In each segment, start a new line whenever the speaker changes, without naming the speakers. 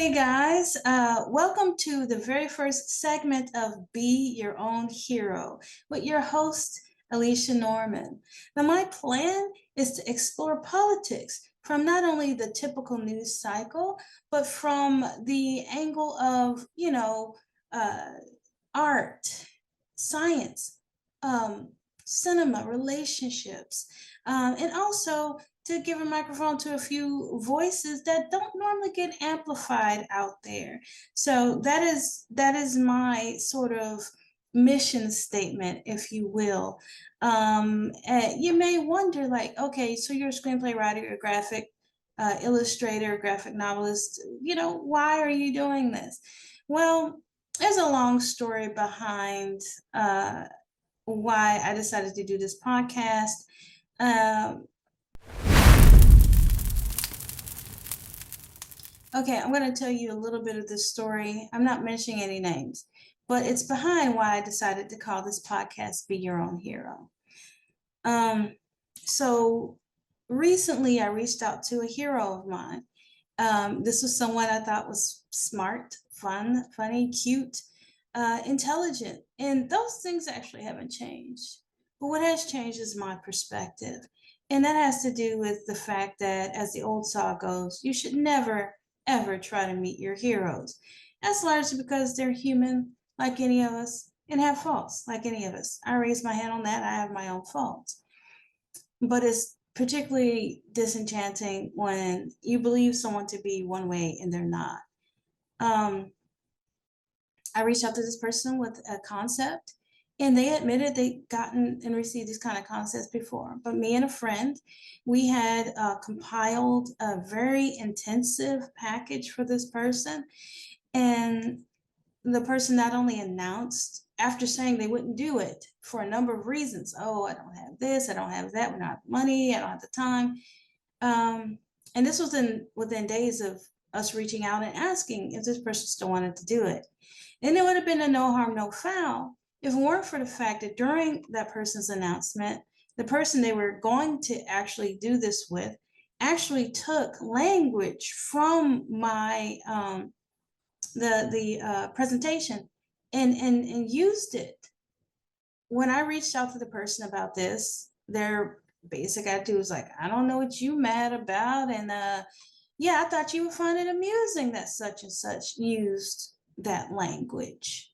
Hey guys, welcome to the very first segment of Be Your Own Hero with your host, Alicia Norman. Now, my plan is to explore politics from not only the typical news cycle, but from the angle of, uh, art, science, um, cinema, relationships, and also to give a microphone to a few voices that don't normally get amplified out there. So that is my sort of mission statement, if you will. You may wonder, like, okay, so you're a screenplay writer, you're a graphic illustrator, graphic novelist. Why are you doing this? Well, there's a long story behind why I decided to do this podcast. Um, okay, I'm going to tell you a little bit of this story. I'm not mentioning any names, but it's behind why I decided to call this podcast Be Your Own Hero. So recently I reached out to a hero of mine. This was someone I thought was smart, fun, funny, cute, intelligent, and those things actually haven't changed. But what has changed is my perspective. And that has to do with the fact that, as the old saw goes, you should never, ever try to meet your heroes. That's largely because they're human, like any of us, and have faults, like any of us. I raise my hand on that. I have my own faults. But it's particularly disenchanting when you believe someone to be one way and they're not. Um, I reached out to this person with a concept, and they admitted they'd gotten and received these kind of concepts before. But me and a friend, we had compiled a very intensive package for this person. And the person not only announced, after saying they wouldn't do it for a number of reasons. Oh, I don't have this, I don't have that, we don't have money, I don't have the time. And this was within days of us reaching out and asking if this person still wanted to do it. And it would have been a no harm, no foul if it weren't for the fact that during that person's announcement, the person they were going to actually do this with actually took language from my the presentation and used it. When I reached out to the person about this, their basic attitude was like, I don't know what you mad about, and yeah, I thought you would find it amusing that such and such used that language.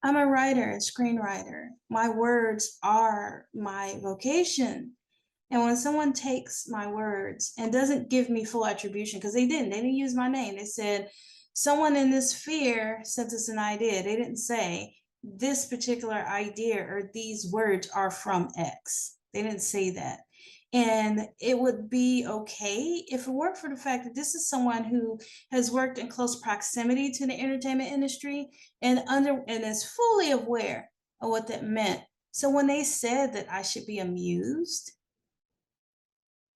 I'm a writer and screenwriter. My words are my vocation. And when someone takes my words and doesn't give me full attribution, because they didn't use my name. They said, someone in this sphere sent us an idea. They didn't say this particular idea or these words are from X. They didn't say that. And it would be okay if it weren't for the fact that this is someone who has worked in close proximity to the entertainment industry and is fully aware of what that meant. So when they said that I should be amused,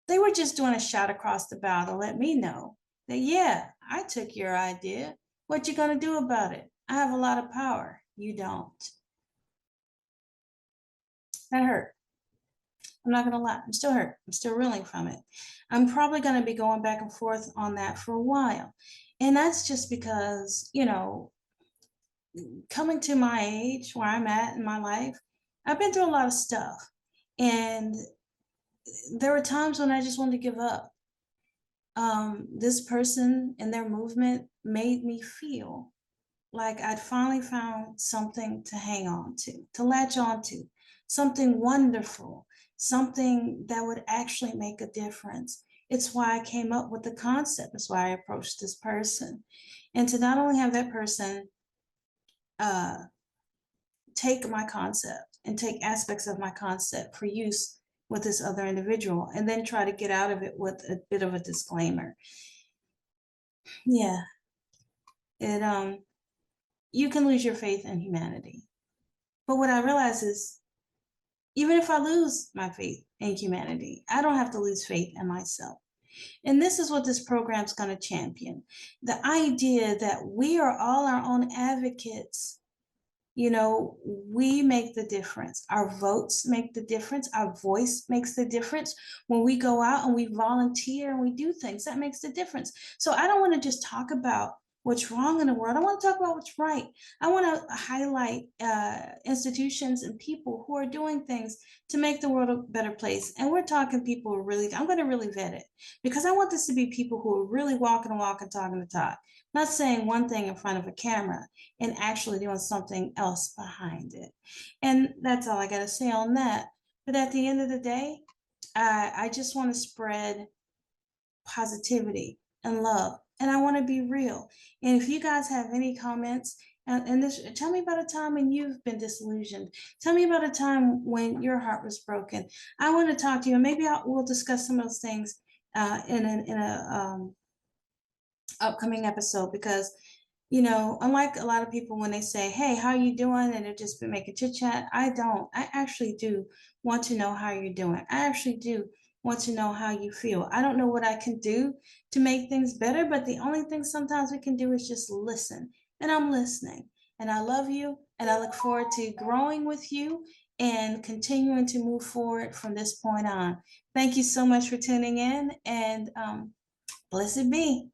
they were just doing a shot across the bow to let me know that, yeah, I took your idea. What you gonna do about it? I have a lot of power. You don't. That hurt. I'm not gonna lie. I'm still hurt. I'm still reeling from it. I'm probably gonna be going back and forth on that for a while. And that's just because, coming to my age, where I'm at in my life, I've been through a lot of stuff. And there were times when I just wanted to give up. This person and their movement made me feel like I'd finally found something to hang on to latch on to, something wonderful, something that would actually make a difference. It's why I came up with the concept. It's why I approached this person. And to not only have that person take my concept and take aspects of my concept for use with this other individual, and then try to get out of it with a bit of a disclaimer. Yeah, you can lose your faith in humanity. But what I realize is, even if I lose my faith in humanity, I don't have to lose faith in myself. And this is what this program is going to champion. The idea that we are all our own advocates We make the difference. Our votes make the difference. Our voice makes the difference. When we go out and we volunteer and we do things, that makes the difference. So I don't want to just talk about what's wrong in the world. I want to talk about what's right. I want to highlight institutions and people who are doing things to make the world a better place. And we're talking people who really, I'm going to really vet it, because I want this to be people who are really walking the walk and talking the talk, not saying one thing in front of a camera and actually doing something else behind it. And that's all I got to say on that. But at the end of the day, I just want to spread positivity and love. And I want to be real. And if you guys have any comments, and this, tell me about a time when you've been disillusioned. Tell me about a time when your heart was broken. I want to talk to you, and maybe we'll discuss some of those things in a upcoming episode, because unlike a lot of people, when they say, hey, how you doing, and they're just been making chit chat, I don't. I actually do want to know how you're doing. I actually do want to know how you feel. I don't know what I can do to make things better, but the only thing sometimes we can do is just listen. And I'm listening. And I love you, and I look forward to growing with you and continuing to move forward from this point on. Thank you so much for tuning in, and blessed be.